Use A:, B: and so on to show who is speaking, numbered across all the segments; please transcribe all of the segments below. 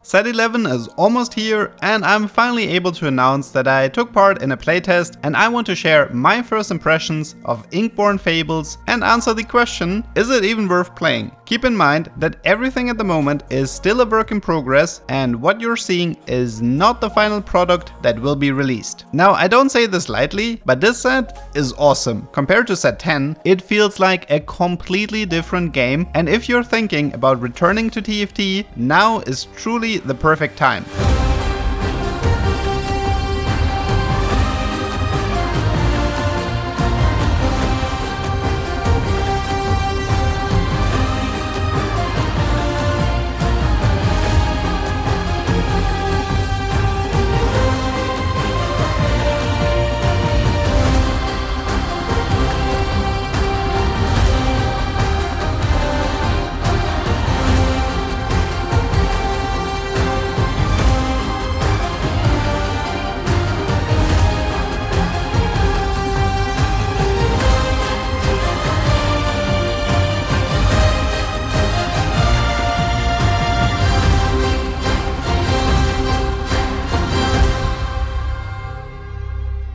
A: Set 11 is almost here, and I'm finally able to announce that I took part in a playtest, and I want to share my first impressions of Inkborn Fables and answer the question, is it even worth playing? Keep in mind that everything at the moment is still a work in progress, and what you're seeing is not the final product that will be released. Now, I don't say this lightly, but this set is awesome. Compared to set 10, it feels like a completely different game, and if you're thinking about returning to TFT, now is truly the perfect time.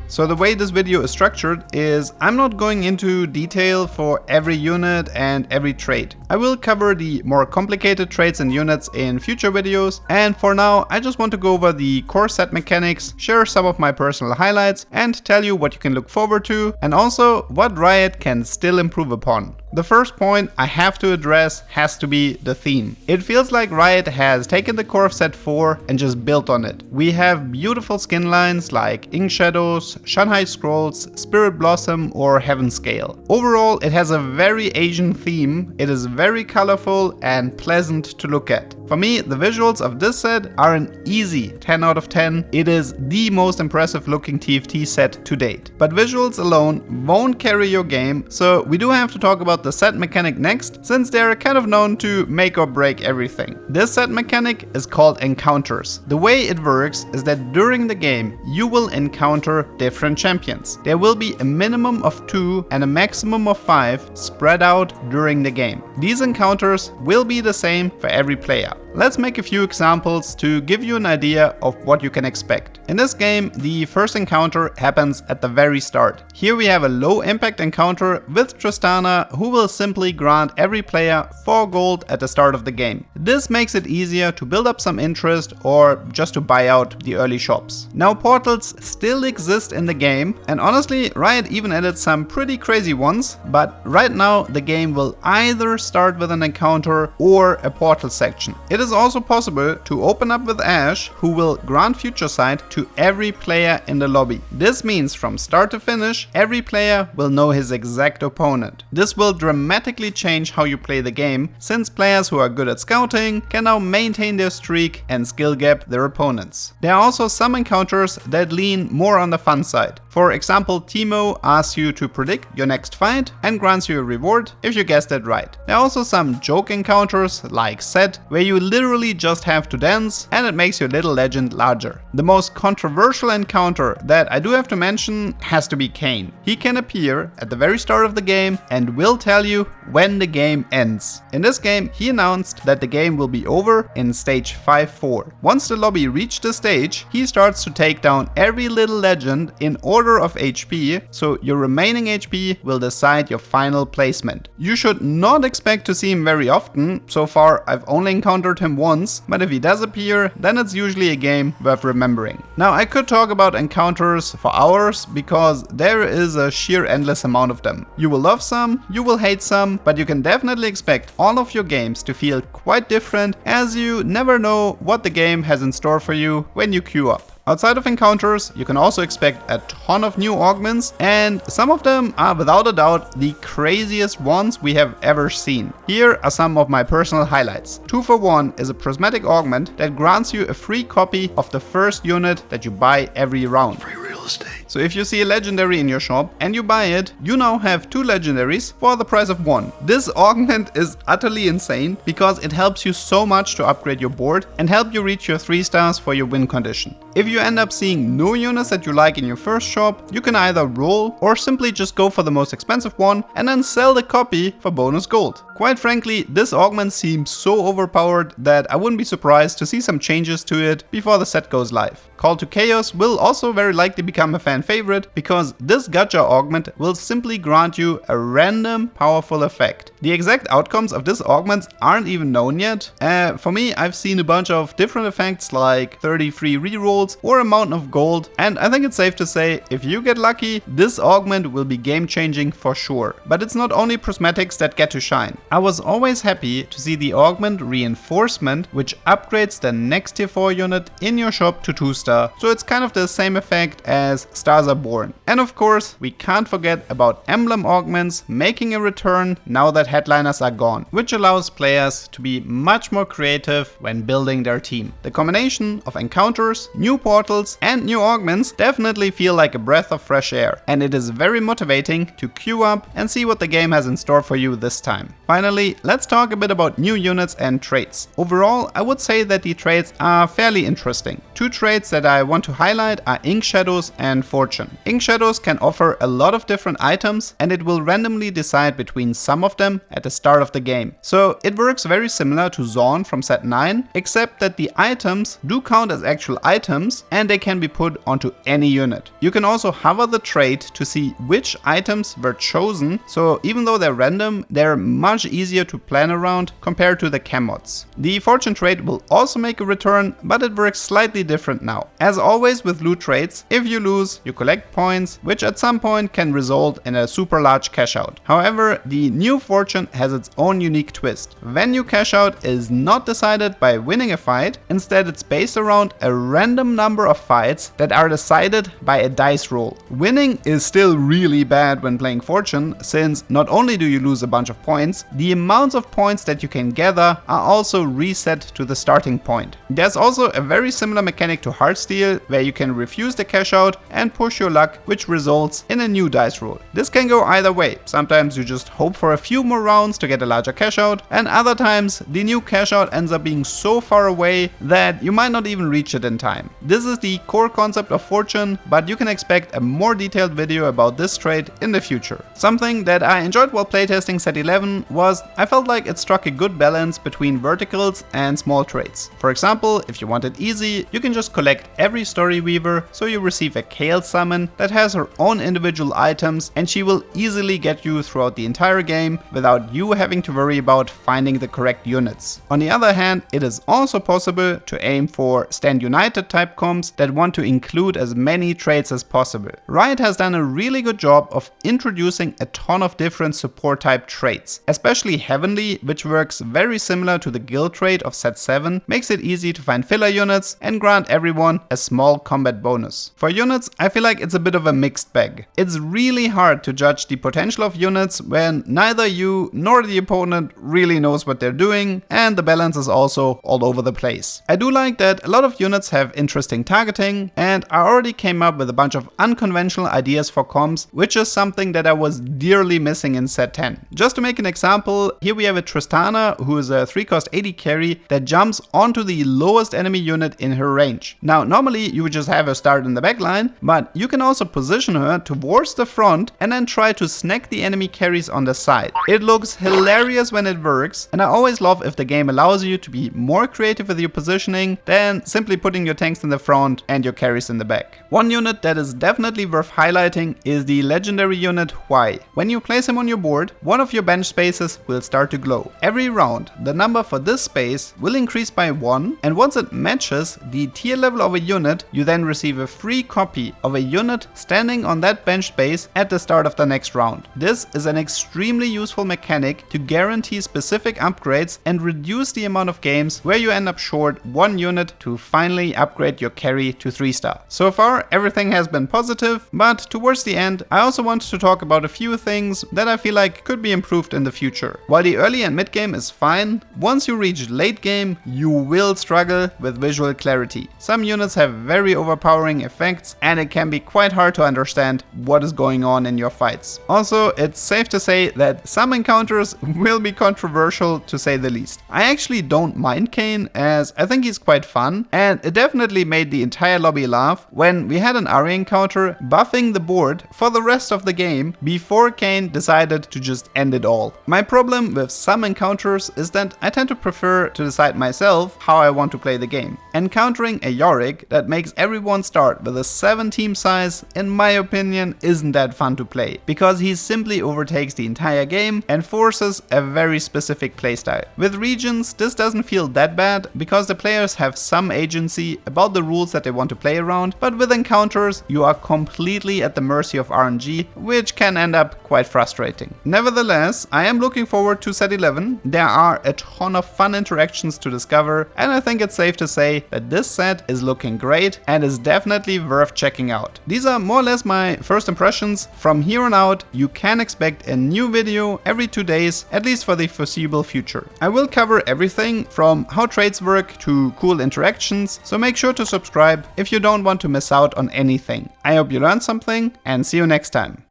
A: So the way this video is structured is I'm not going into detail for every unit and every trait. I will cover the more complicated traits and units in future videos, and for now I just want to go over the core set mechanics, share some of my personal highlights, and tell you what you can look forward to, and also what Riot can still improve upon. The first point I have to address has to be the theme. It feels like Riot has taken the core of set 4 and just built on it. We have beautiful skin lines like Ink Shadows, Shanghai Scrolls, Spirit Blossom, or Heaven Scale. Overall, it has a very Asian theme, it is very colorful and pleasant to look at. For me, the visuals of this set are an easy 10 out of 10. It is the most impressive looking TFT set to date. But visuals alone won't carry your game, so we do have to talk about the set mechanic next, since they're kind of known to make or break everything. This set mechanic is called Encounters. The way it works is that during the game, you will encounter different champions. There will be a minimum of 2 and a maximum of 5 spread out during the game. These encounters will be the same for every player. Let's make a few examples to give you an idea of what you can expect. In this game, the first encounter happens at the very start. Here we have a low impact encounter with Tristana, who will simply grant every player 4 gold at the start of the game. This makes it easier to build up some interest or just to buy out the early shops. Now, portals still exist in the game, and honestly, Riot even added some pretty crazy ones, but right now the game will either start with an encounter or a portal section. It is also possible to open up with Ashe, who will grant Future Sight to every player in the lobby. This means from start to finish, every player will know his exact opponent. This will dramatically change how you play the game, since players who are good at scouting can now maintain their streak and skill gap their opponents. There are also some encounters that lean more on the fun side. For example, Teemo asks you to predict your next fight and grants you a reward if you guessed it right. There are also some joke encounters like Set, where you literally just have to dance and it makes your little legend larger. The most controversial encounter that I do have to mention has to be Kayn. He can appear at the very start of the game and will tell you when the game ends. In this game, he announced that the game will be over in stage 5-4. Once the lobby reached this stage, he starts to take down every little legend in order of HP, so your remaining HP will decide your final placement. You should not expect to see him very often. So far, I've only encountered him once, but if he does appear, then it's usually a game worth remembering. Now, I could talk about encounters for hours because there is a sheer endless amount of them. You will love some, you will hate some, but you can definitely expect all of your games to feel quite different, as you never know what the game has in store for you when you queue up. Outside of encounters, you can also expect a ton of new augments, and some of them are without a doubt the craziest ones we have ever seen. Here are some of my personal highlights. 2 for 1 is a prismatic augment that grants you a free copy of the first unit that you buy every round.
B: Free real estate.
A: So if you see a legendary in your shop and you buy it, you now have 2 legendaries for the price of 1. This augment is utterly insane because it helps you so much to upgrade your board and help you reach your 3 stars for your win condition. If you end up seeing no units that you like in your first shop, you can either roll or simply just go for the most expensive one and then sell the copy for bonus gold. Quite frankly, this augment seems so overpowered that I wouldn't be surprised to see some changes to it before the set goes live. Call to Chaos will also very likely become a fan favorite because this gacha augment will simply grant you a random powerful effect. The exact outcomes of this augment aren't even known yet. For me, I've seen a bunch of different effects like 30 free rerolls or a mountain of gold, and I think it's safe to say if you get lucky, this augment will be game changing for sure. But it's not only prismatics that get to shine. I was always happy to see the augment Reinforcement, which upgrades the next tier 4 unit in your shop to 2-star, so it's kind of the same effect as Stars Are Born. And of course, we can't forget about emblem augments making a return now that headliners are gone, which allows players to be much more creative when building their team. The combination of encounters, new portals and new augments definitely feel like a breath of fresh air, and it is very motivating to queue up and see what the game has in store for you this time. Finally, let's talk a bit about new units and traits. Overall, I would say that the traits are fairly interesting. Two traits that I want to highlight are Ink Shadows and Fortune. Ink Shadows can offer a lot of different items and it will randomly decide between some of them at the start of the game. So it works very similar to Zaun from set 9, except that the items do count as actual items and they can be put onto any unit. You can also hover the trait to see which items were chosen, so even though they're random, they're much easier to plan around compared to the chem mods. The Fortune trait will also make a return, but it works slightly different now. As always with loot traits, if you lose, you collect points, which at some point can result in a super large cash out. However, the new Fortune has its own unique twist. When you cash out is not decided by winning a fight, instead it's based around a random number of fights that are decided by a dice roll. Winning is still really bad when playing Fortune, since not only do you lose a bunch of points, the amounts of points that you can gather are also reset to the starting point. There's also a very similar mechanic to Heartsteel, where you can refuse the cash out and push your luck, which results in a new dice roll. This can go either way. Sometimes you just hope for a few more rounds to get a larger cash out, and other times the new cash out ends up being so far away that you might not even reach it in time. This is the core concept of Fortune, but you can expect a more detailed video about this trait in the future. Something that I enjoyed while playtesting set 11 was I felt like it struck a good balance between verticals and small traits. For example, if you want it easy, you can just collect every story weaver, so you receive a Kale summon that has her own individual items and she will easily get you throughout the entire game without you having to worry about finding the correct units. On the other hand, it is also possible to aim for Stand United type comps that want to include as many traits as possible. Riot has done a really good job of introducing a ton of different support type traits. Especially Heavenly, which works very similar to the guild trait of set 7, makes it easy to find filler units and grant everyone a small combat bonus. For units, I feel like it's a bit of a mixed bag. It's really hard to judge the potential of units when neither you nor the opponent really knows what they're doing, and the balance is also all over the place. I do like that a lot of units have interesting targeting, and I already came up with a bunch of unconventional ideas for comps, which is something that I was dearly missing in set 10. Just to make an example, here we have a Tristana who is a 3-cost 80 carry that jumps onto the lowest enemy unit in her range. Now normally you would just have her start in the backline, but you can also position her towards the front and then try to snack the enemy carries on the side. It looks hilarious when it works, and I always love if the game allows you to be more creative with your positioning than simply putting your tanks in the front and your carries in the back. One unit that is definitely worth highlighting is the legendary unit Huai. When you place him on your board, one of your bench spaces will start to glow. Every round, the number for this space will increase by 1, and once it matches the tier level of a unit, you then receive a free copy of a unit standing on that bench space at the start of the next round. This is an extremely useful mechanic to guarantee specific upgrades and reduce the amount of games where you end up short one unit to finally upgrade your carry to 3-star. So far, everything has been positive, but towards the end, I also want to talk about a few things that I feel like could be improved in the future. While the early and mid game is fine, once you reach late game, you will struggle with visual clarity. RNG. Some units have very overpowering effects and it can be quite hard to understand what is going on in your fights. Also, it's safe to say that some encounters will be controversial to say the least. I actually don't mind Kane, as I think he's quite fun, and it definitely made the entire lobby laugh when we had an Ahri encounter buffing the board for the rest of the game before Kane decided to just end it all. My problem with some encounters is that I tend to prefer to decide myself how I want to play the game. Encountering a Yorick that makes everyone start with a 7 team size, in my opinion, isn't that fun to play, because he simply overtakes the entire game and forces a very specific playstyle. With regions, this doesn't feel that bad because the players have some agency about the rules that they want to play around, but with encounters, you are completely at the mercy of RNG, which can end up quite frustrating. Nevertheless, I am looking forward to set 11. There are a ton of fun interactions to discover, and I think it's safe to say that this set is looking great and is definitely worth checking out. These are more or less my first impressions. From here on out, you can expect a new video every 2 days, at least for the foreseeable future. I will cover everything from how trades work to cool interactions, so make sure to subscribe if you don't want to miss out on anything. I hope you learned something, and see you next time.